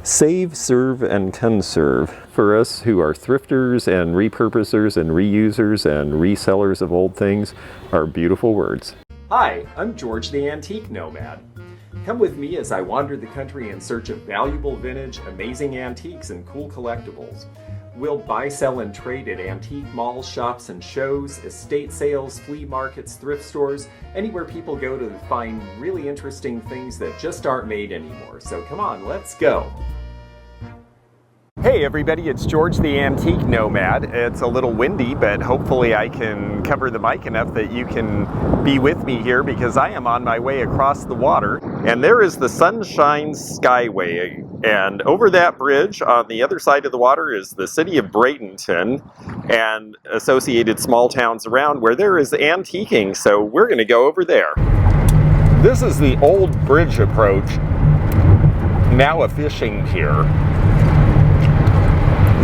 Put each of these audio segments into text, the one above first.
Save, serve, and conserve. For us who are thrifters and repurposers and reusers and resellers of old things are beautiful words. Hi, I'm George the Antique Nomad. Come with me as I wander the country in search of valuable vintage, amazing antiques, and cool collectibles. We'll buy, sell, and trade at antique malls, shops, and shows, estate sales, flea markets, thrift stores, anywhere people go to find really interesting things that just aren't made anymore. So come on, let's go. Hey everybody, it's George the Antique Nomad. It's a little windy, but hopefully I can cover the mic enough that you can be with me here because I am on my way across the water. And there is the Sunshine Skyway. And over that bridge on the other side of the water is the city of Bradenton and associated small towns around where there is antiquing. So we're going to go over there. This is the old bridge approach, now a fishing pier.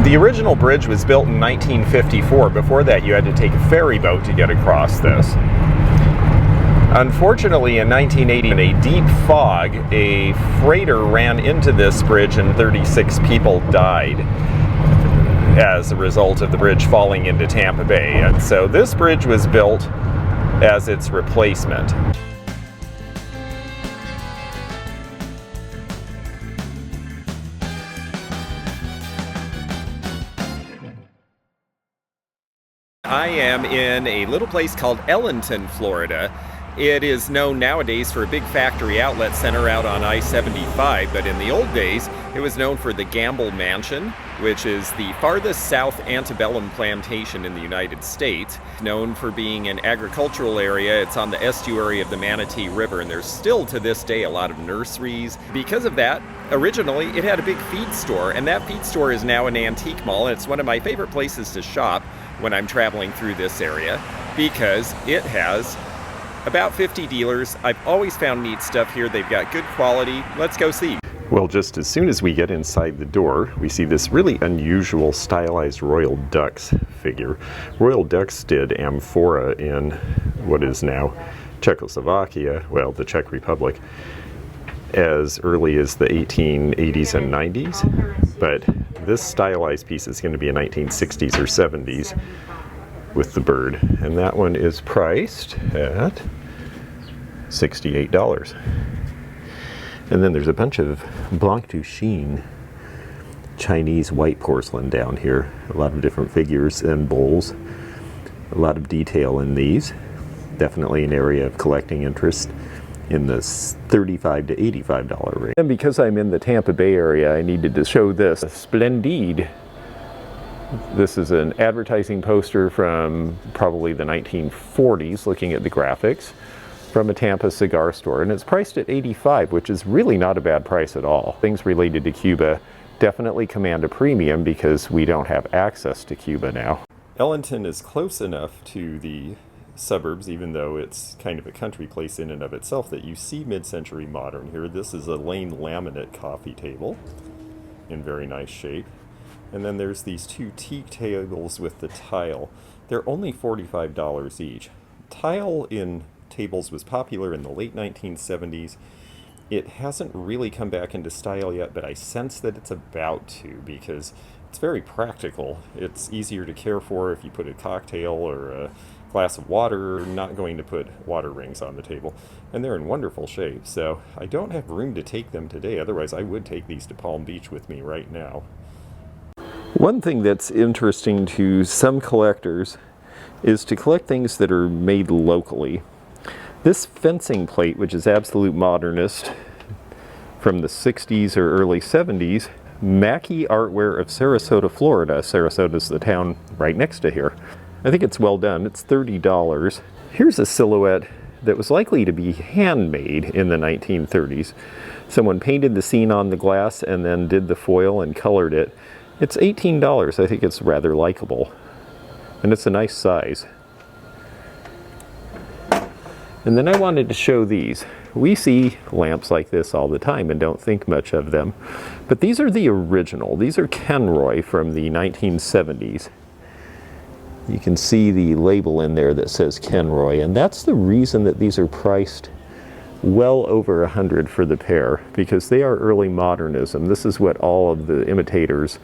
The original bridge was built in 1954. Before that, you had to take a ferry boat to get across this. Unfortunately, in 1980, in a deep fog, a freighter ran into this bridge and 36 people died as a result of the bridge falling into Tampa Bay. And so this bridge was built as its replacement. I am in a little place called Ellenton, Florida. It is known nowadays for a big factory outlet center out on I-75, but in the old days, it was known for the Gamble Mansion, which is the farthest south antebellum plantation in the United States. Known for being an agricultural area, it's on the estuary of the Manatee River, and there's still to this day a lot of nurseries. Because of that, originally it had a big feed store, and that feed store is now an antique mall, and it's one of my favorite places to shop when I'm traveling through this area because it has about 50 dealers. I've always found neat stuff here. They've got good quality. Let's go see. Well, just as soon as we get inside the door, we see this really unusual stylized royal ducks figure. Royal ducks did amphora in what is now Czechoslovakia, well, the Czech Republic, as early as the 1880s and 90s, but this stylized piece is going to be a 1960s or 70s with the bird, and that one is priced at $68. And then there's a bunch of Blanc du Chine Chinese white porcelain down here, a lot of different figures and bowls, a lot of detail in these, definitely an area of collecting interest in the $35 to $85 range. And because I'm in the Tampa Bay area, I needed to show this. Splendide. This is an advertising poster from probably the 1940s, looking at the graphics, from a Tampa cigar store. And it's priced at $85, which is really not a bad price at all. Things related to Cuba definitely command a premium because we don't have access to Cuba now. Ellenton is close enough to the suburbs, even though it's kind of a country place in and of itself, that you see mid-century modern here. This is a Lane laminate coffee table in very nice shape. And then there's these two teak tables with the tile. They're only $45 each. Tile in tables was popular in the late 1970s. It hasn't really come back into style yet, but I sense that it's about to because it's very practical. It's easier to care for if you put a cocktail or a glass of water. You're not going to put water rings on the table, and they're in wonderful shape. So I don't have room to take them today, otherwise I would take these to Palm Beach with me right now. One thing that's interesting to some collectors is to collect things that are made locally. This fencing plate, which is absolute modernist from the 60s or early 70s, Mackey Artware of Sarasota, Florida. Sarasota's the town right next to here. I think it's well done. It's $30. Here's a silhouette that was likely to be handmade in the 1930s. Someone painted the scene on the glass and then did the foil and colored it. It's $18. I think it's rather likable. And it's a nice size. And then I wanted to show these. We see lamps like this all the time and don't think much of them. But these are the original. These are Kenroy from the 1970s. You can see the label in there that says Kenroy, and that's the reason that these are priced well over 100 for the pair, because they are early modernism. This is what all of the imitators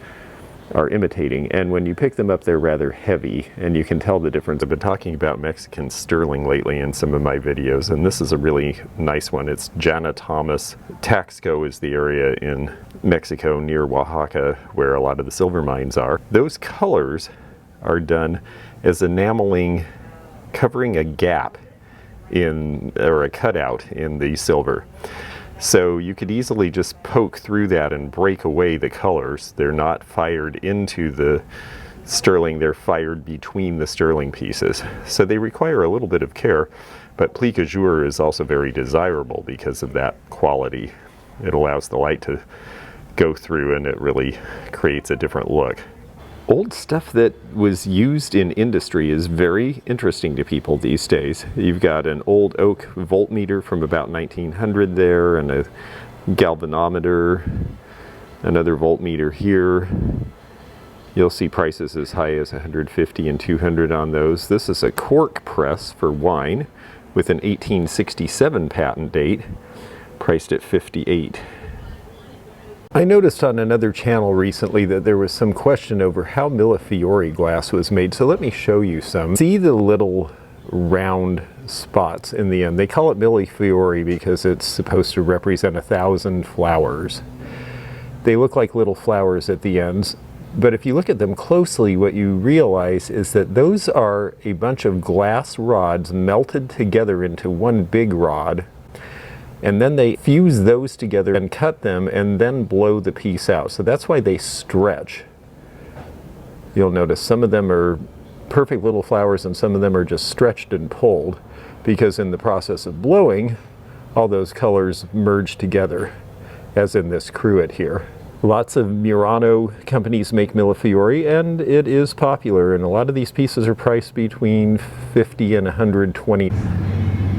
are imitating, and when you pick them up they're rather heavy, and you can tell the difference. I've been talking about Mexican sterling lately in some of my videos, and this is a really nice one. It's Jana Thomas. Taxco is the area in Mexico near Oaxaca where a lot of the silver mines are. Those colors are done as enameling covering a gap in, or a cutout in the silver. So you could easily just poke through that and break away the colors. They're not fired into the sterling, they're fired between the sterling pieces. So they require a little bit of care, but plique azure is also very desirable because of that quality. It allows the light to go through and it really creates a different look. Old stuff that was used in industry is very interesting to people these days. You've got an old oak voltmeter from about 1900 there, and a galvanometer, another voltmeter here. You'll see prices as high as 150 and 200 on those. This is a cork press for wine with an 1867 patent date, priced at $58. I noticed on another channel recently that there was some question over how Millefiori glass was made, so let me show you some. See the little round spots in the end. They call it Millefiori because it's supposed to represent 1,000 flowers. They look like little flowers at the ends, but if you look at them closely, what you realize is that those are a bunch of glass rods melted together into one big rod, and then they fuse those together and cut them and then blow the piece out. So that's why they stretch. You'll notice some of them are perfect little flowers and some of them are just stretched and pulled, because in the process of blowing, all those colors merge together, as in this cruet here. Lots of Murano companies make Millefiori, and it is popular, and a lot of these pieces are priced between 50 and 120.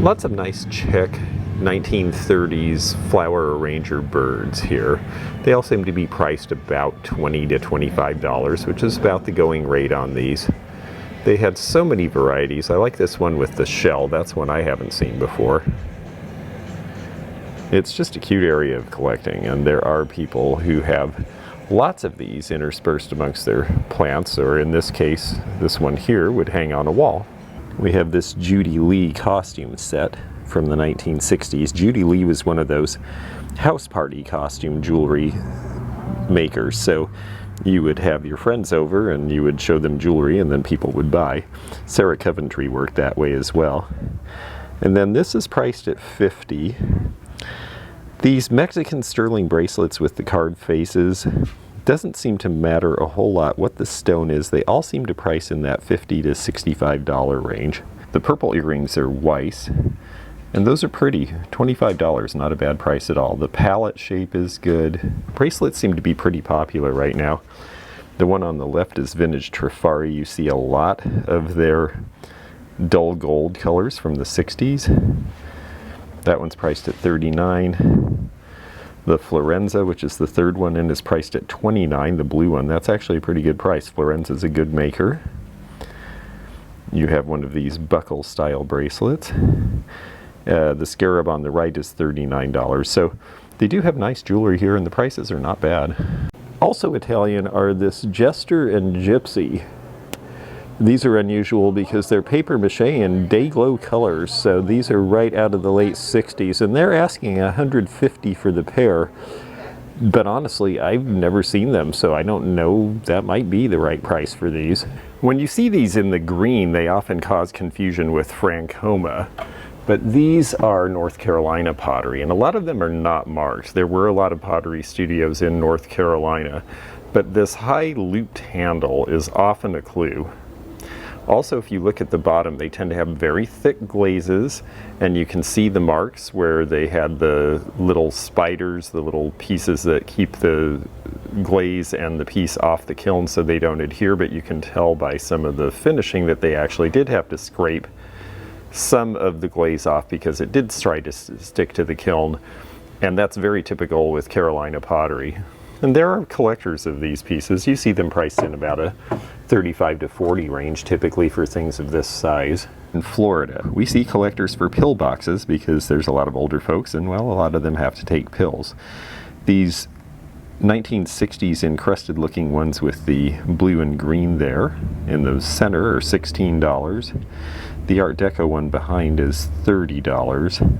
Lots of nice Czech 1930s flower arranger birds here. They all seem to be priced about $20 to $25, which is about the going rate on these. They had so many varieties. I like this one with the shell. That's one I haven't seen before. It's just a cute area of collecting, and there are people who have lots of these interspersed amongst their plants, or in this case, this one here would hang on a wall. We have this Judy Lee Costume Set from the 1960s. Judy Lee was one of those house party costume jewelry makers. So you would have your friends over and you would show them jewelry and then people would buy. Sarah Coventry worked that way as well. And then this is priced at $50. These Mexican sterling bracelets with the carved faces, doesn't seem to matter a whole lot what the stone is. They all seem to price in that $50 to $65 range. The purple earrings are Weiss, and those are pretty. $25, not a bad price at all. The palette shape is good. Bracelets seem to be pretty popular right now. The one on the left is vintage Trifari. You see a lot of their dull gold colors from the 60s. That one's priced at $39. The Florenza, which is the third one in, is priced at $29. The blue one, that's actually a pretty good price. Florenza's a good maker. You have one of these buckle style bracelets. The scarab on the right is $39. So they do have nice jewelry here, and the prices are not bad. Also Italian are this Jester and Gypsy. These are unusual because they're paper mache and day glow colors, so these are right out of the late 60s, and they're asking $150 for the pair. But honestly, I've never seen them, so I don't know, that might be the right price for these. When you see these in the green, they often cause confusion with Francoma. But these are North Carolina pottery, and a lot of them are not marked. There were a lot of pottery studios in North Carolina, but this high looped handle is often a clue. Also, if you look at the bottom, they tend to have very thick glazes, and you can see the marks where they had the little spiders, the little pieces that keep the glaze and the piece off the kiln so they don't adhere, but you can tell by some of the finishing that they actually did have to scrape some of the glaze off because it did try to stick to the kiln, and that's very typical with Carolina pottery. And there are collectors of these pieces. You see them priced in about a 35 to 40 range typically for things of this size. In Florida, we see collectors for pill boxes because there's a lot of older folks and, well, a lot of them have to take pills. These 1960s encrusted looking ones with the blue and green there in the center are $16. The Art Deco one behind is $30.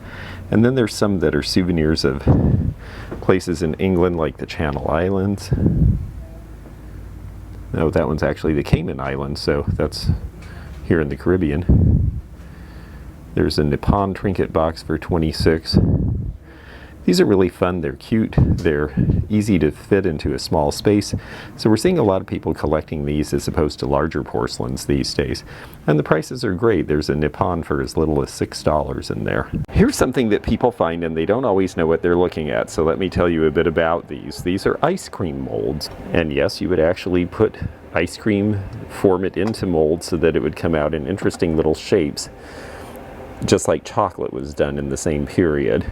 And then there's some that are souvenirs of places in England like the Channel Islands. No, that one's actually the Cayman Islands, so that's here in the Caribbean. There's a Nippon trinket box for $26. These are really fun, they're cute, they're easy to fit into a small space. So we're seeing a lot of people collecting these as opposed to larger porcelains these days. And the prices are great. There's a Nippon for as little as $6 in there. Here's something that people find and they don't always know what they're looking at. So let me tell you a bit about these. These are ice cream molds. And yes, you would actually put ice cream, form it into molds so that it would come out in interesting little shapes, just like chocolate was done in the same period.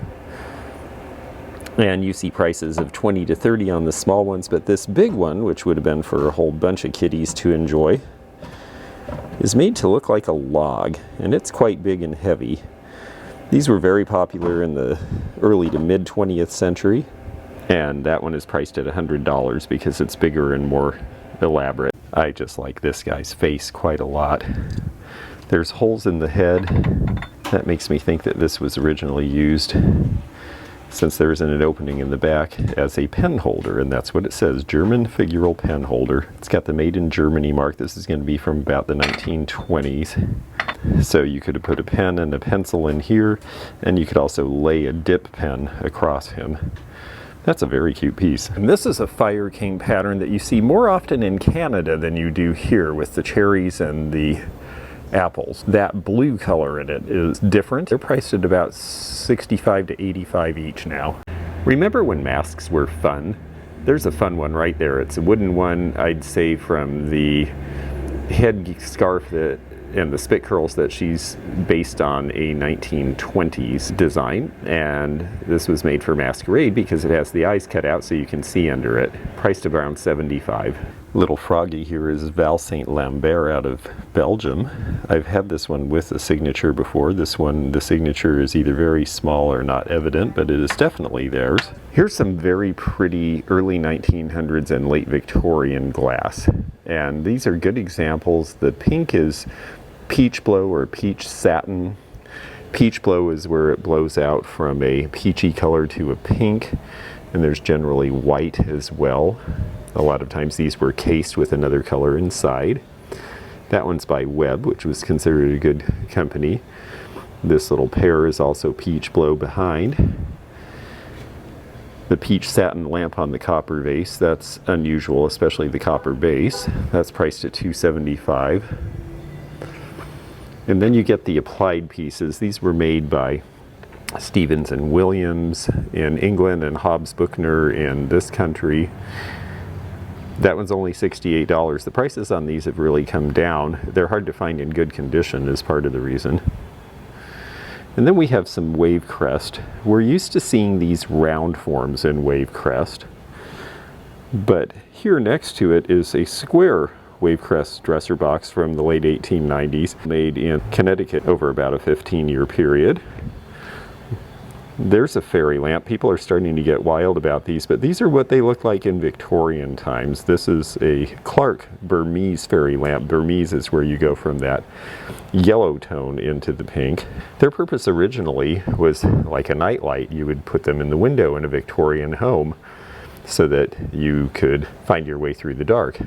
And you see prices of 20 to 30 on the small ones, but this big one, which would have been for a whole bunch of kiddies to enjoy, is made to look like a log, and it's quite big and heavy. These were very popular in the early to mid 20th century, and that one is priced at $100 because it's bigger and more elaborate. I just like this guy's face quite a lot. There's holes in the head. That makes me think that this was originally used, since there isn't an opening in the back, as a pen holder, and that's what it says, German figural pen holder. It's got the made in Germany mark. This is going to be from about the 1920s. So you could have put a pen and a pencil in here, and you could also lay a dip pen across him. That's a very cute piece. And this is a Fire King pattern that you see more often in Canada than you do here with the cherries and the apples. That blue color in it is different. They're priced at about $65 to $85 each now. Remember when masks were fun? There's a fun one right there. It's a wooden one, I'd say, from the head scarf that and the spit curls that she's based on a 1920s design, and this was made for masquerade because it has the eyes cut out so you can see under it. Priced around $75. Little froggy here is Val Saint Lambert out of Belgium. I've had this one with a signature before. This one, the signature is either very small or not evident, but it is definitely theirs. Here's some very pretty early 1900s and late Victorian glass, and these are good examples. The pink is peach blow or peach satin. Peach blow is where it blows out from a peachy color to a pink, and there's generally white as well. A lot of times these were cased with another color inside. That one's by Webb, which was considered a good company. This little pair is also peach blow behind. The peach satin lamp on the copper vase, that's unusual, especially the copper base. That's priced at $275. And then you get the applied pieces. These were made by Stevens and Williams in England and Hobbs Buchner in this country. That one's only $68. The prices on these have really come down. They're hard to find in good condition is part of the reason. And then we have some wave crest. We're used to seeing these round forms in wave crest, but here next to it is a square wave crest dresser box from the late 1890s, made in Connecticut over about a 15-year period. There's a fairy lamp. People are starting to get wild about these, but these are what they look like in Victorian times. This is a Clark Burmese fairy lamp. Burmese is where you go from that yellow tone into the pink. Their purpose originally was like a nightlight. You would put them in the window in a Victorian home so that you could find your way through the dark.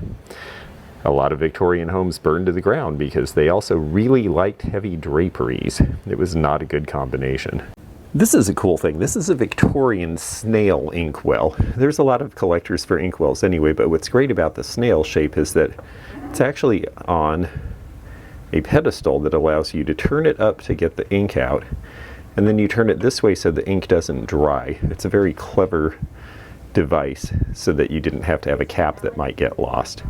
A lot of Victorian homes burned to the ground because they also really liked heavy draperies. It was not a good combination. This is a cool thing. This is a Victorian snail inkwell. There's a lot of collectors for inkwells anyway, but what's great about the snail shape is that it's actually on a pedestal that allows you to turn it up to get the ink out, and then you turn it this way so the ink doesn't dry. It's a very clever device so that you didn't have to have a cap that might get lost.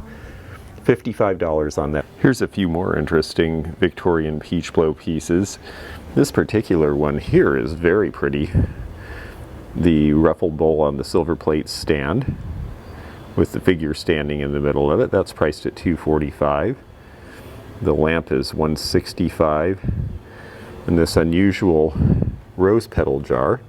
$55 on that. Here's a few more interesting Victorian peach blow pieces. This particular one here is very pretty. The ruffled bowl on the silver plate stand with the figure standing in the middle of it. That's priced at $245. The lamp is $165. And this unusual rose petal jar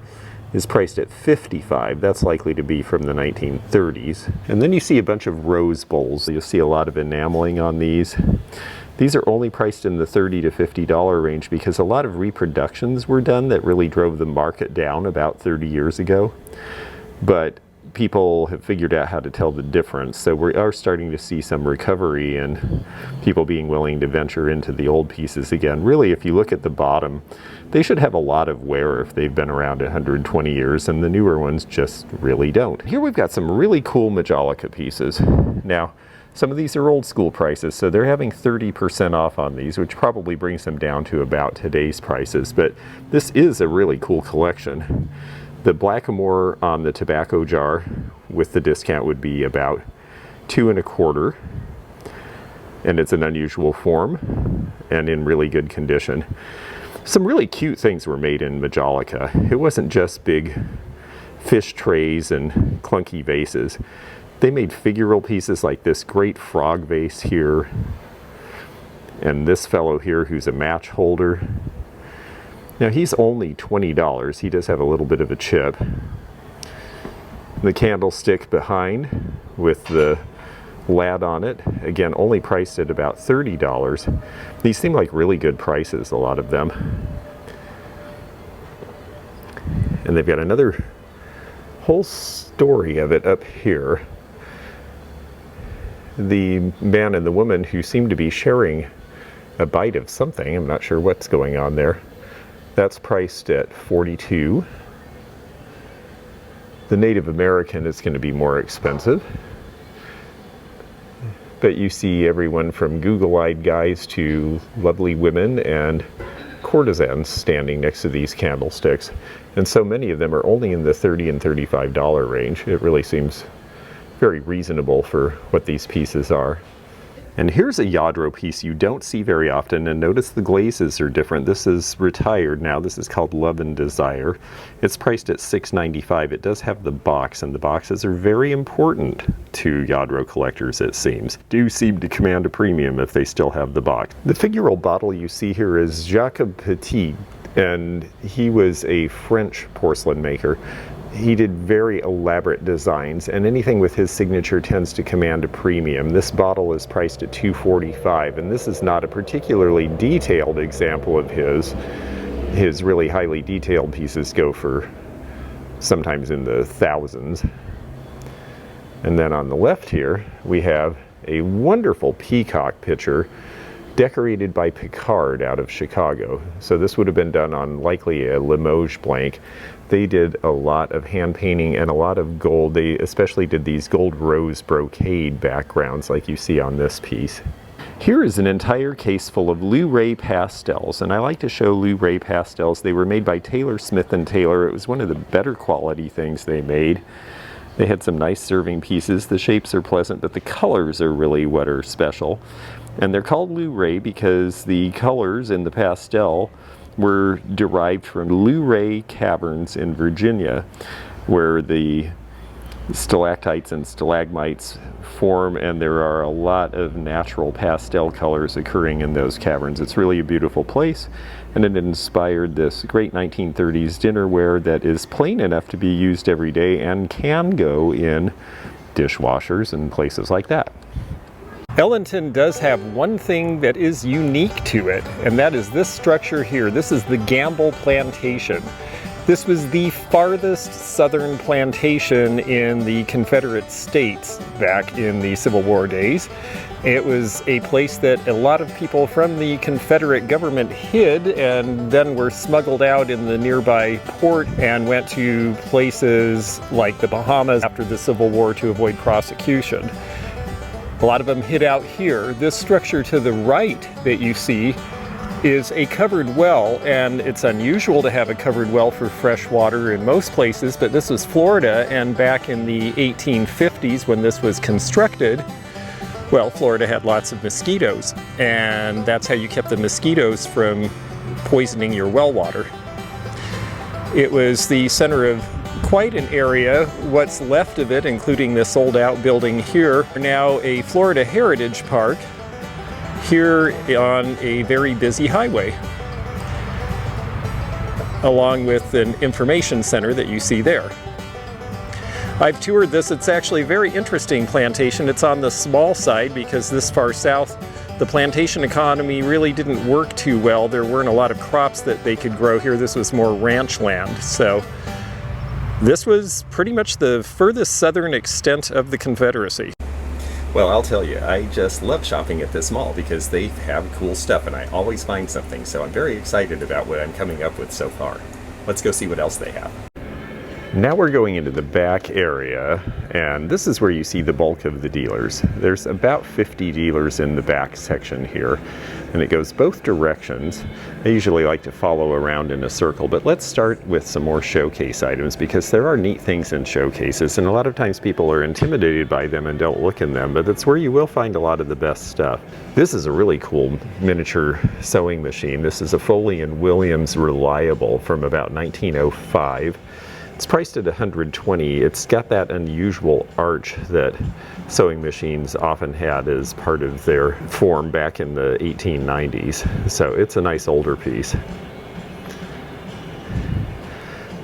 is priced at $55. That's likely to be from the 1930s. And then you see a bunch of rose bowls. You'll see a lot of enameling on these. These are only priced in the $30 to $50 range because a lot of reproductions were done that really drove the market down about 30 years ago. But people have figured out how to tell the difference. So we are starting to see some recovery and people being willing to venture into the old pieces again. Really, if you look at the bottom, they should have a lot of wear if they've been around 120 years, and the newer ones just really don't. Here we've got some really cool Majolica pieces. Now, some of these are old school prices, so they're having 30% off on these, which probably brings them down to about today's prices, but this is a really cool collection. The blackamoor on the tobacco jar with the discount would be about $2.25, and it's an unusual form and in really good condition. Some really cute things were made in Majolica. It wasn't just big fish trays and clunky vases. They made figural pieces like this great frog vase here, and this fellow here who's a match holder. Now he's only $20. He does have a little bit of a chip. The candlestick behind with the lad on it, again only priced at about $30. These seem like really good prices, a lot of them. And they've got another whole story of it up here. The man and the woman who seem to be sharing a bite of something. I'm not sure what's going on there. That's priced at $42. The Native American is going to be more expensive. But you see everyone from Google-eyed guys to lovely women and courtesans standing next to these candlesticks. And so many of them are only in the $30 and $35 range. It really seems very reasonable for what these pieces are. And here's a Lladró piece you don't see very often, and notice the glazes are different. This is retired now. This is called Love and Desire. It's priced at $6.95. It does have the box, and the boxes are very important to Lladró collectors, it seems. Do seem to command a premium if they still have the box. The figural bottle you see here is Jacques Petit, and he was a French porcelain maker. He did very elaborate designs, and anything with his signature tends to command a premium. This bottle is priced at $2.45, and this is not a particularly detailed example of his. His really highly detailed pieces go for sometimes in the thousands. And then on the left here, we have a wonderful peacock picture decorated by Picard out of Chicago. So this would have been done on likely a Limoges blank. They did a lot of hand painting and a lot of gold. They especially did these gold rose brocade backgrounds like you see on this piece. Here is an entire case full of Lou Ray pastels, and I like to show Lou Ray pastels. They were made by Taylor Smith & Taylor. It was one of the better quality things they made. They had some nice serving pieces. The shapes are pleasant, but the colors are really what are special. And they're called Lou Ray because the colors in the pastel were derived from Lou Ray caverns in Virginia, where the stalactites and stalagmites form, and there are a lot of natural pastel colors occurring in those caverns. It's really a beautiful place, and it inspired this great 1930s dinnerware that is plain enough to be used every day and can go in dishwashers and places like that. Ellenton does have one thing that is unique to it, and that is this structure here. This is the Gamble Plantation. This was the farthest southern plantation in the Confederate States back in the Civil War days. It was a place that a lot of people from the Confederate government hid and then were smuggled out in the nearby port and went to places like the Bahamas after the Civil War to avoid prosecution. A lot of them hid out here. This structure to the right that you see is a covered well, and it's unusual to have a covered well for fresh water in most places, but this was Florida, and back in the 1850s when this was constructed, well, Florida had lots of mosquitoes, and that's how you kept the mosquitoes from poisoning your well water. It was the center of quite an area. What's left of it, including this sold out building here, are now a Florida Heritage Park here on a very busy highway, along with an information center that you see there. I've toured this. It's actually a very interesting plantation. It's on the small side because this far south the plantation economy really didn't work too well. There weren't a lot of crops that they could grow here. This was more ranch land. So this was pretty much the furthest southern extent of the Confederacy. Well, I'll tell you, I just love shopping at this mall because they have cool stuff and I always find something. So I'm very excited about what I'm coming up with so far. Let's go see what else they have. Now we're going into the back area, and this is where you see the bulk of the dealers. There's about 50 dealers in the back section here, and it goes both directions. I usually like to follow around in a circle, but let's start with some more showcase items because there are neat things in showcases, and a lot of times people are intimidated by them and don't look in them, but that's where you will find a lot of the best stuff. This is a really cool miniature sewing machine. This is a Foley & Williams Reliable from about 1905. It's priced at $120. It's got that unusual arch that sewing machines often had as part of their form back in the 1890s. So it's a nice older piece.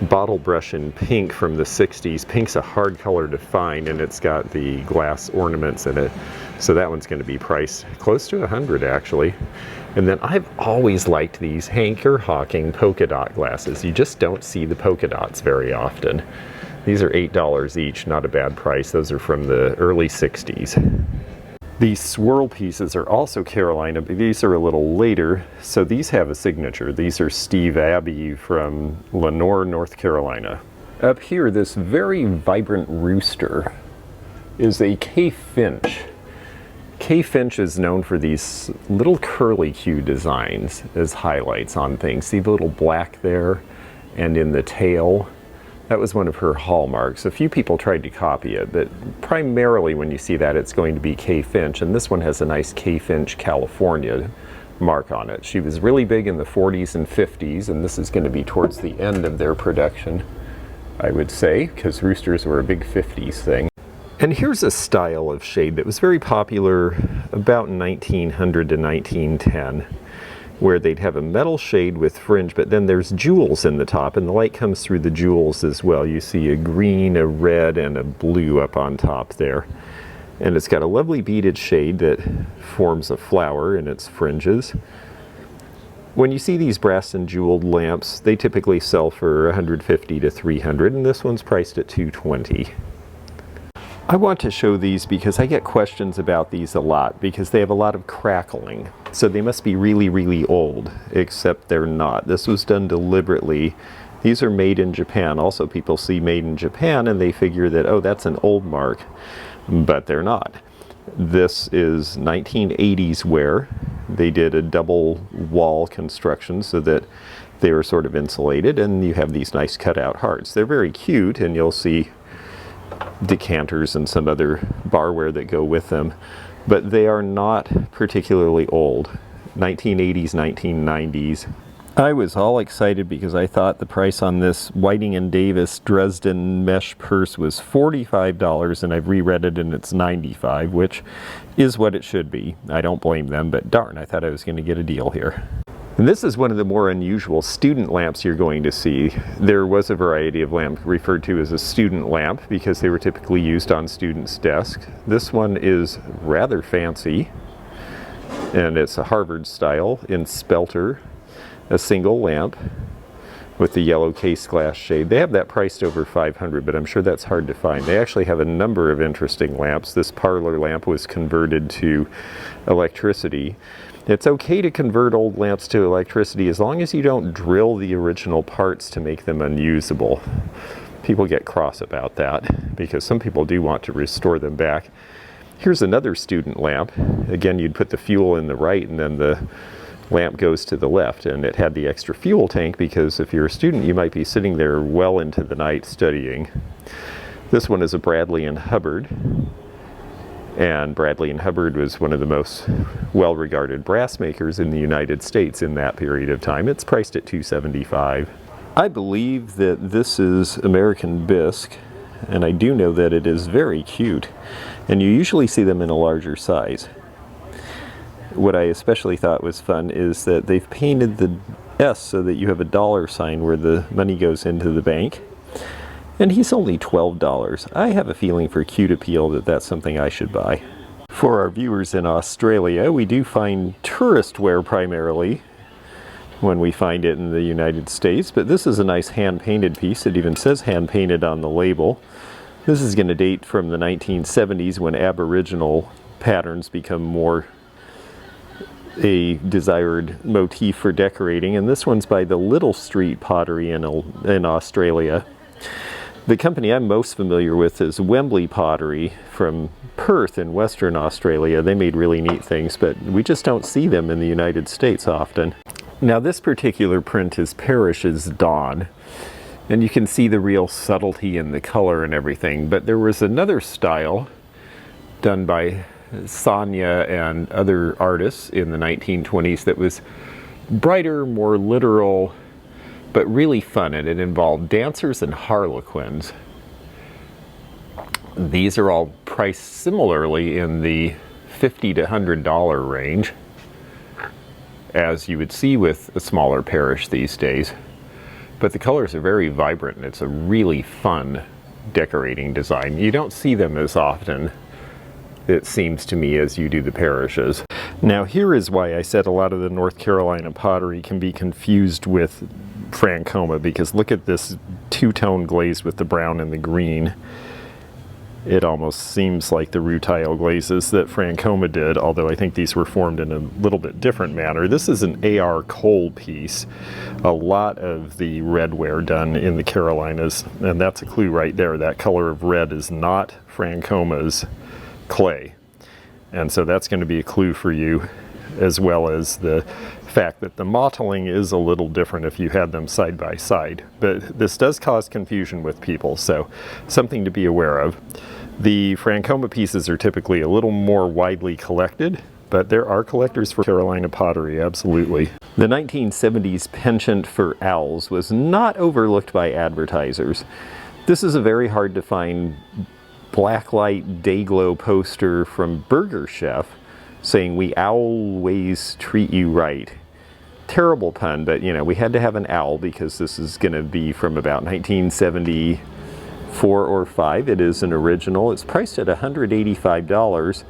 Bottle brush in pink from the 60s. Pink's a hard color to find, and it's got the glass ornaments in it. So that one's going to be priced close to $100 actually. And then I've always liked these Haeger Hawking polka dot glasses. You just don't see the polka dots very often. These are $8 each, not a bad price. Those are from the early 60s. These swirl pieces are also Carolina, but these are a little later, so these have a signature. These are Steve Abbey from Lenoir, North Carolina. Up here, this very vibrant rooster is a K. Finch. K. Finch is known for these little curly-Q designs as highlights on things. See the little black there and in the tail? That was one of her hallmarks. A few people tried to copy it, but primarily when you see that, it's going to be K. Finch, and this one has a nice K. Finch, California mark on it. She was really big in the 40s and 50s, and this is going to be towards the end of their production, I would say, because roosters were a big 50s thing. And here's a style of shade that was very popular about 1900 to 1910, where they'd have a metal shade with fringe, but then there's jewels in the top, and the light comes through the jewels as well. You see a green, a red, and a blue up on top there. And it's got a lovely beaded shade that forms a flower in its fringes. When you see these brass and jeweled lamps, they typically sell for $150 to $300, and this one's priced at $220. I want to show these because I get questions about these a lot because they have a lot of crackling. So they must be really, really old, except they're not. This was done deliberately. These are made in Japan. Also, people see made in Japan and they figure that, oh, that's an old mark, but they're not. This is 1980s wear. They did a double wall construction so that they were sort of insulated, and you have these nice cutout hearts. They're very cute, and you'll see decanters and some other barware that go with them, but they are not particularly old. 1980s, 1990s. I was all excited because I thought the price on this Whiting & Davis Dresden mesh purse was $45, and I've reread it and it's $95, which is what it should be. I don't blame them, but darn, I thought I was going to get a deal here. And this is one of the more unusual student lamps you're going to see. There was a variety of lamp referred to as a student lamp because they were typically used on students' desks. This one is rather fancy, and it's a Harvard style in Spelter, a single lamp with the yellow case glass shade. They have that priced over $500, but I'm sure that's hard to find. They actually have a number of interesting lamps. This Parlor Lamp was converted to electricity. It's okay to convert old lamps to electricity as long as you don't drill the original parts to make them unusable. People get cross about that because some people do want to restore them back. Here's another student lamp. Again, you'd put the fuel in the right and then the lamp goes to the left, and it had the extra fuel tank because if you're a student you might be sitting there well into the night studying. This one is a Bradley and Hubbard. And Bradley and Hubbard was one of the most well-regarded brass makers in the United States in that period of time. It's priced at $275. I believe that this is American bisque, and I do know that it is very cute, and you usually see them in a larger size. What I especially thought was fun is that they've painted the S so that you have a dollar sign where the money goes into the bank. And he's only $12. I have a feeling for cute appeal that that's something I should buy. For our viewers in Australia, we do find tourist wear primarily when we find it in the United States, but this is a nice hand-painted piece. It even says hand-painted on the label. This is going to date from the 1970s when Aboriginal patterns become more a desired motif for decorating, and this one's by the Little Street Pottery in Australia. The company I'm most familiar with is Wembley Pottery from Perth in Western Australia. They made really neat things, but we just don't see them in the United States often. Now this particular print is Parrish's Dawn, and you can see the real subtlety in the color and everything, but there was another style done by Sonia and other artists in the 1920s that was brighter, more literal, but really fun, and it involved dancers and harlequins. These are all priced similarly in the $50 to $100 range, as you would see with a smaller parish these days. But the colors are very vibrant, and it's a really fun decorating design. You don't see them as often, it seems to me, as you do the parishes. Now here is why I said a lot of the North Carolina pottery can be confused with Francoma, because look at this two-tone glaze with the brown and the green. It almost seems like the rutile glazes that Francoma did, although I think these were formed in a little bit different manner. This is an A.R. Cole piece. A lot of the redware done in the Carolinas, and that's a clue right there. That color of red is not Francoma's clay, and so that's going to be a clue for you, as well as the fact that the mottling is a little different if you had them side by side. But this does cause confusion with people, so something to be aware of. The Francoma pieces are typically a little more widely collected, but there are collectors for Carolina pottery, absolutely. The 1970s penchant for owls was not overlooked by advertisers. This is a very hard to find blacklight day glow poster from Burger Chef saying, "We always treat you right." Terrible pun, but you know, we had to have an owl because this is going to be from about 1974 or 5. It is an original. It's priced at $185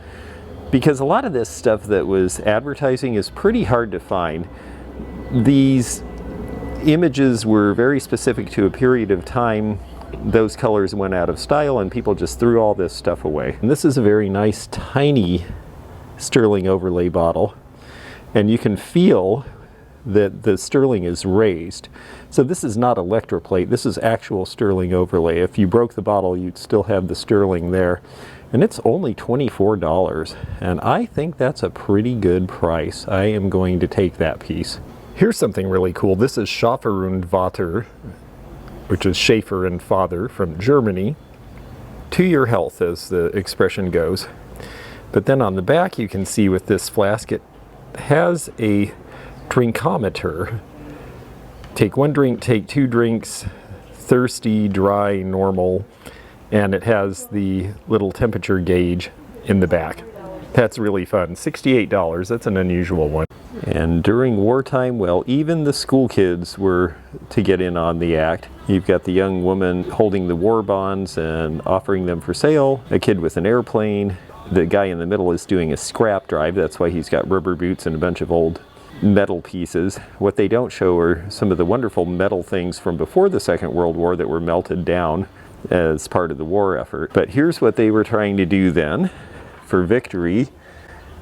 because a lot of this stuff that was advertising is pretty hard to find. These images were very specific to a period of time. Those colors went out of style and people just threw all this stuff away. And this is a very nice tiny sterling overlay bottle, and you can feel that the sterling is raised. So this is not electroplate, this is actual sterling overlay. If you broke the bottle, you'd still have the sterling there. And it's only $24, and I think that's a pretty good price. I am going to take that piece. Here's something really cool. This is Schaffer und Vater, which is Schaefer and Father from Germany. To your health, as the expression goes. But then on the back you can see with this flask it has a drinkometer. Take one drink, take two drinks, thirsty, dry, normal, and it has the little temperature gauge in the back. That's really fun. $68, that's an unusual one. And during wartime, well, even the school kids were to get in on the act. You've got the young woman holding the war bonds and offering them for sale, a kid with an airplane. The guy in the middle is doing a scrap drive. That's why he's got rubber boots and a bunch of old metal pieces. What they don't show are some of the wonderful metal things from before the Second World War that were melted down as part of the war effort. But here's what they were trying to do then for victory: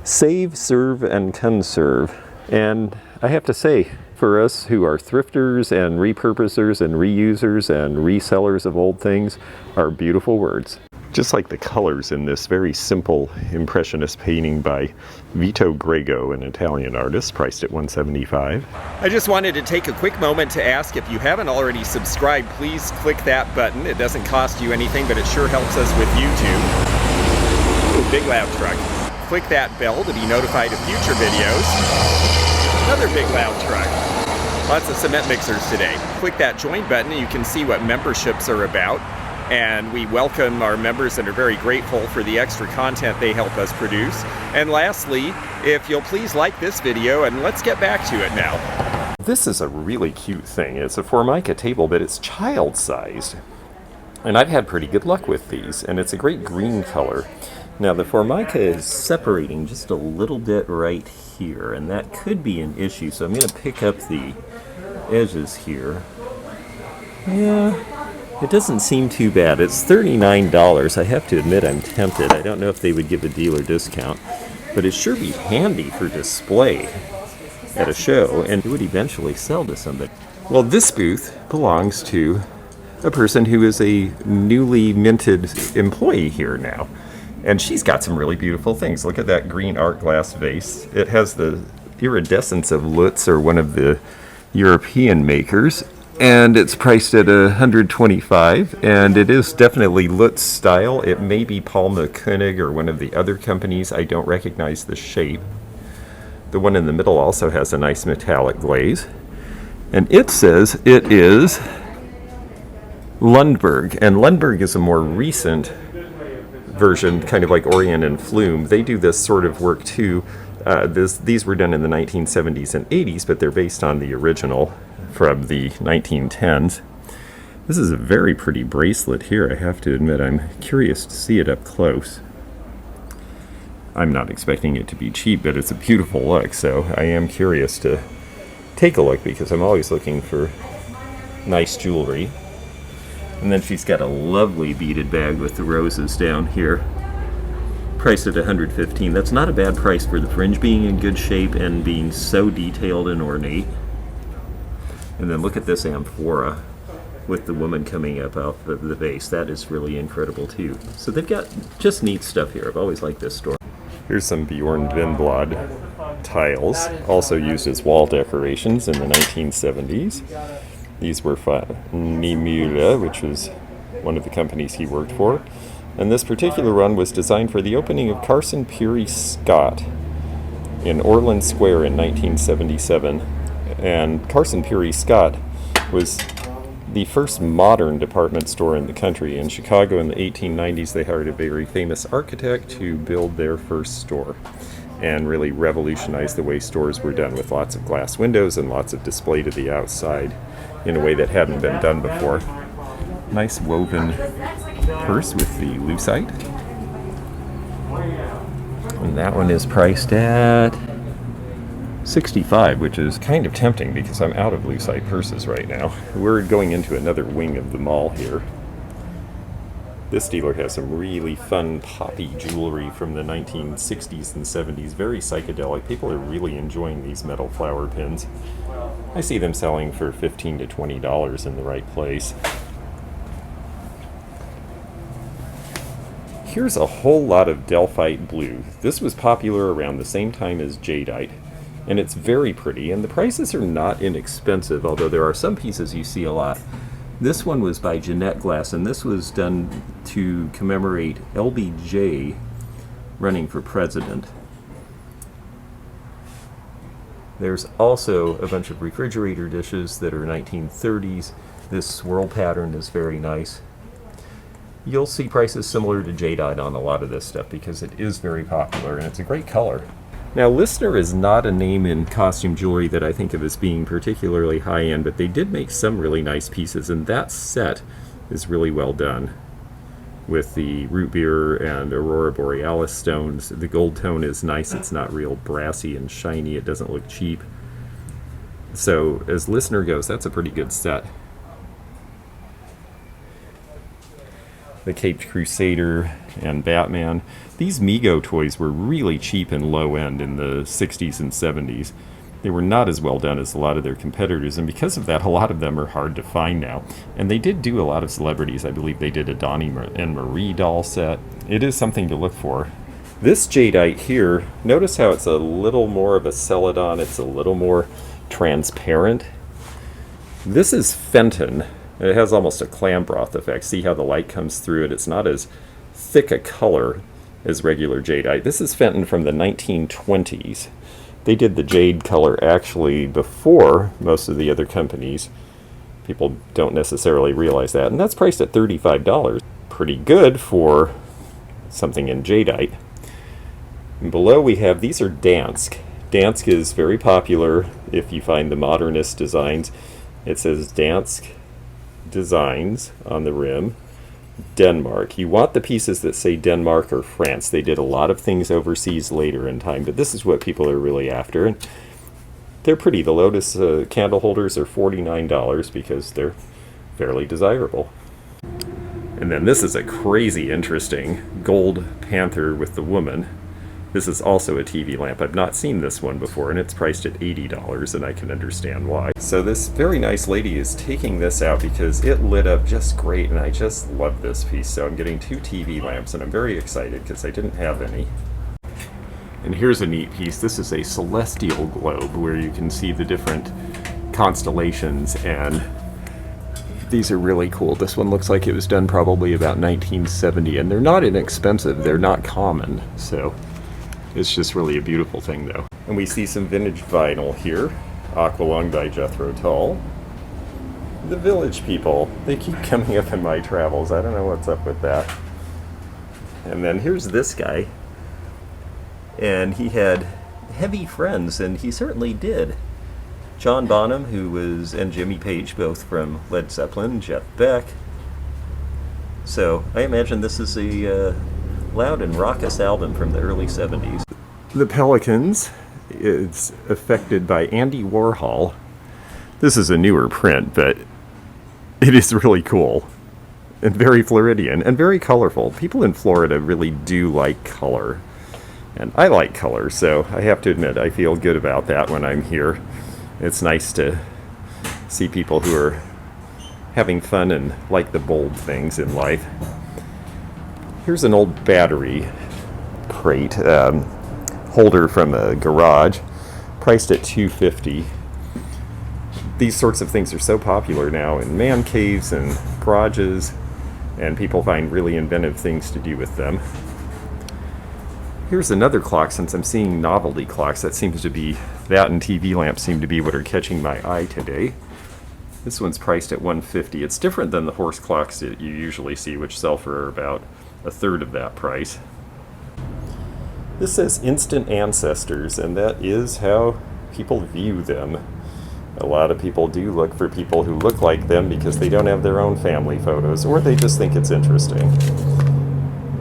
save, serve, and conserve. And I have to say, for us who are thrifters and repurposers and reusers and resellers of old things, are beautiful words. Just like the colors in this very simple impressionist painting by Vito Grego, an Italian artist, priced at $175. I just wanted to take a quick moment to ask, if you haven't already subscribed, please click that button. It doesn't cost you anything, but it sure helps us with YouTube. Ooh, big loud truck. Click that bell to be notified of future videos. Another big loud truck. Lots of cement mixers today. Click that join button and you can see what memberships are about. And we welcome our members and are very grateful for the extra content they help us produce. And lastly, if you'll please like this video, and let's get back to it now. This is a really cute thing. It's a Formica table, but it's child-sized. And I've had pretty good luck with these, and it's a great green color. Now the Formica is separating just a little bit right here, and that could be an issue, so I'm going to pick up the edges here. Yeah, it doesn't seem too bad. It's $39. I have to admit I'm tempted. I don't know if they would give a dealer discount, but it'd sure be handy for display at a show, and it would eventually sell to somebody. Well, this booth belongs to a person who is a newly minted employee here now. And she's got some really beautiful things. Look at that green art glass vase. It has the iridescence of Lutz, or one of the European makers. And it's priced at $125, and it is definitely Lutz style. It may be Palma Koenig or one of the other companies. I don't recognize the shape. The one in the middle also has a nice metallic glaze. And it says it is Lundberg, and Lundberg is a more recent version, kind of like Orient and Flume. They do this sort of work too. These were done in the 1970s and 80s, but they're based on the original from the 1910s. This is a very pretty bracelet here, I have to admit. I'm curious to see it up close. I'm not expecting it to be cheap, but it's a beautiful look, so I am curious to take a look because I'm always looking for nice jewelry. And then she's got a lovely beaded bag with the roses down here, priced at $115. That's not a bad price for the fringe being in good shape and being so detailed and ornate. And then look at this amphora with the woman coming up out of the vase. That is really incredible too. So they've got just neat stuff here. I've always liked this store. Here's some Bjorn Vindblad tiles, also used as wall decorations in the 1970s. These were Nimula, which was one of the companies he worked for. And this particular one was designed for the opening of Carson Peary Scott in Orland Square in 1977. And Carson Peary Scott was the first modern department store in the country. In Chicago in the 1890s, they hired a very famous architect to build their first store and really revolutionized the way stores were done, with lots of glass windows and lots of display to the outside in a way that hadn't been done before. Nice woven purse with the lucite. And that one is priced at $65, which is kind of tempting because I'm out of lucite purses right now. We're going into another wing of the mall here. This dealer has some really fun poppy jewelry from the 1960s and 70s, very psychedelic. People are really enjoying these metal flower pins. I see them selling for $15 to $20 in the right place. Here's a whole lot of Delphite blue. This was popular around the same time as jadeite, and it's very pretty, and the prices are not inexpensive, although there are some pieces you see a lot. This one was by Jeanette Glass, and this was done to commemorate LBJ running for president. There's also a bunch of refrigerator dishes that are 1930s. This swirl pattern is very nice. You'll see prices similar to jadeite on a lot of this stuff because it is very popular and it's a great color. Now, Listener is not a name in costume jewelry that I think of as being particularly high-end, but they did make some really nice pieces, and that set is really well done with the root beer and Aurora Borealis stones. The gold tone is nice. It's not real brassy and shiny. It doesn't look cheap. So as Listener goes, that's a pretty good set. The Caped Crusader and Batman. These Mego toys were really cheap and low end in the 60s and 70s. They were not as well done as a lot of their competitors, and because of that, a lot of them are hard to find now. And they did do a lot of celebrities. I believe they did a Donnie and Marie doll set. It is something to look for. This jadeite here, notice how it's a little more of a celadon. It's a little more transparent. This is Fenton. It has almost a clam broth effect. See how the light comes through it? It's not as thick a color as regular jadeite. This is Fenton from the 1920s. They did the jade color actually before most of the other companies. People don't necessarily realize that, and that's priced at $35. Pretty good for something in jadeite. And below we have, these are Dansk. Dansk is very popular if you find the modernist designs. It says Dansk Designs on the rim, Denmark. You want the pieces that say Denmark or France. They did a lot of things overseas later in time, but this is what people are really after. And they're pretty. The Lotus candle holders are $49 because they're fairly desirable. And then this is a crazy interesting gold panther with the woman. This is also a TV lamp. I've not seen this one before, and it's priced at $80, and I can understand why. So this very nice lady is taking this out because it lit up just great, and I just love this piece. So I'm getting 2 TV lamps, and I'm very excited because I didn't have any. And here's a neat piece. This is a celestial globe where you can see the different constellations, and these are really cool. This one looks like it was done probably about 1970, and they're not inexpensive. They're not common, so it's just really a beautiful thing, though. And we see some vintage vinyl here. Aqualung by Jethro Tull. The Village People. They keep coming up in my travels. I don't know what's up with that. And then here's this guy. And he had heavy friends, and he certainly did. John Bonham, and Jimmy Page, both from Led Zeppelin, Jeff Beck. So I imagine this is a loud and raucous album from the early 70s. The Pelicans is affected by Andy Warhol. This is a newer print, but it is really cool and very Floridian and very colorful. People in Florida really do like color, and I like color, so I have to admit I feel good about that when I'm here. It's nice to see people who are having fun and like the bold things in life. Here's an old battery crate holder from a garage, priced at $250. These sorts of things are so popular now in man caves and garages, and people find really inventive things to do with them. Here's another clock, since I'm seeing novelty clocks. That and TV lamps seem to be what are catching my eye today. This one's priced at $150. It's different than the horse clocks that you usually see, which sell for about a third of that price. This says Instant Ancestors, and that is how people view them. A lot of people do look for people who look like them because they don't have their own family photos, or they just think it's interesting.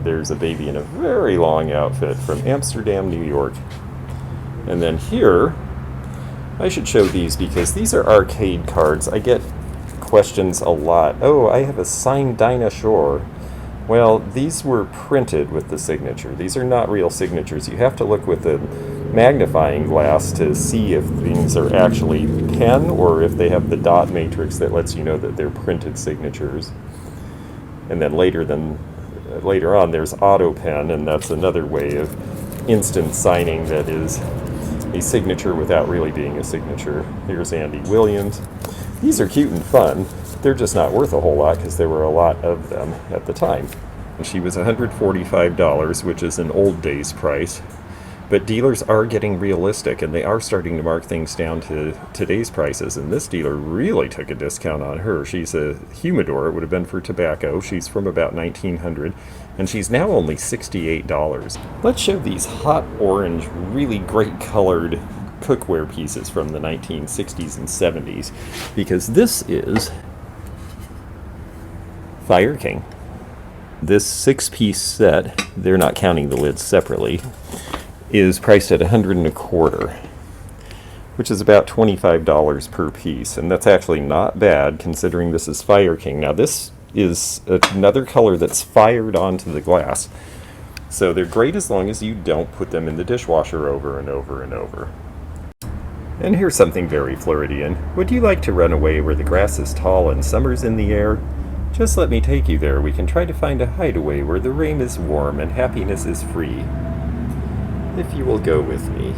There's a baby in a very long outfit from Amsterdam, New York. And then here, I should show these because these are arcade cards. I get questions a lot. Oh, I have a signed Dinah Shore. Well, these were printed with the signature. These are not real signatures. You have to look with a magnifying glass to see if things are actually pen or if they have the dot matrix that lets you know that they're printed signatures. And then later on there's auto pen, and that's another way of instant signing that is a signature without really being a signature. Here's Andy Williams. These are cute and fun. They're just not worth a whole lot because there were a lot of them at the time. And she was $145, which is an old day's price. But dealers are getting realistic, and they are starting to mark things down to today's prices. And this dealer really took a discount on her. She's a humidor. It would have been for tobacco. She's from about 1900, and she's now only $68. Let's show these hot orange, really great colored cookware pieces from the 1960s and 70s, because this is Fire King. This 6-piece set, they're not counting the lids separately, is priced at $125, which is about $25 per piece, and that's actually not bad considering this is Fire King. Now this is another color that's fired onto the glass, so they're great as long as you don't put them in the dishwasher over and over and over. And here's something very Floridian. Would you like to run away where the grass is tall and summer's in the air? Just let me take you there. We can try to find a hideaway where the rain is warm and happiness is free. If you will go with me.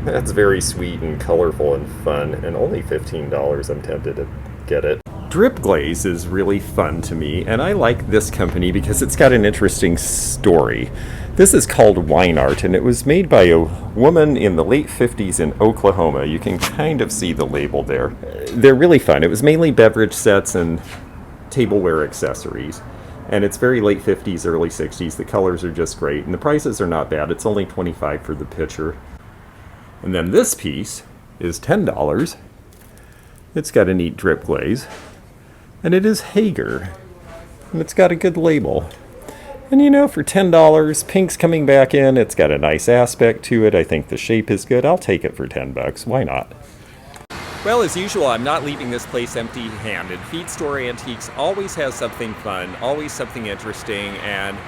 That's very sweet and colorful and fun, and only $15. I'm tempted to get it. Drip glaze is really fun to me, and I like this company because it's got an interesting story. This is called Wine Art, and it was made by a woman in the late 50s in Oklahoma. You can kind of see the label there. They're really fun. It was mainly beverage sets and tableware accessories. And it's very late 50s, early 60s. The colors are just great, and the prices are not bad. It's only $25 for the pitcher. And then this piece is $10. It's got a neat drip glaze, and it is Haeger, and it's got a good label. And you know, for $10, pink's coming back in. It's got a nice aspect to it. I think the shape is good. I'll take it for $10. Why not? Well, as usual, I'm not leaving this place empty-handed. Feed Store Antiques always has something fun, always something interesting, and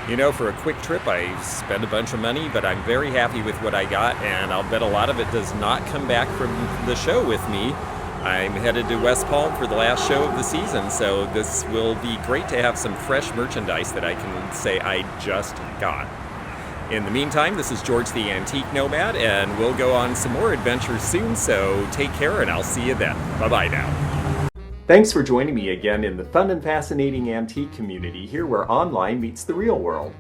you know, for a quick trip, I spent a bunch of money, but I'm very happy with what I got, and I'll bet a lot of it does not come back from the show with me. I'm headed to West Palm for the last show of the season, so this will be great to have some fresh merchandise that I can say I just got. In the meantime, this is George the Antique Nomad, and we'll go on some more adventures soon, so take care and I'll see you then. Bye-bye now. Thanks for joining me again in the fun and fascinating antique community here where online meets the real world.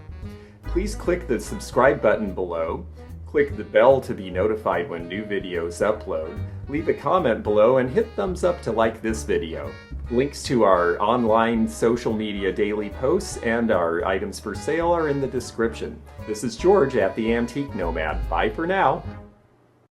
Please click the subscribe button below, click the bell to be notified when new videos upload, leave a comment below, and hit thumbs up to like this video. Links to our online social media daily posts and our items for sale are in the description. This is George at the Antique Nomad. Bye for now.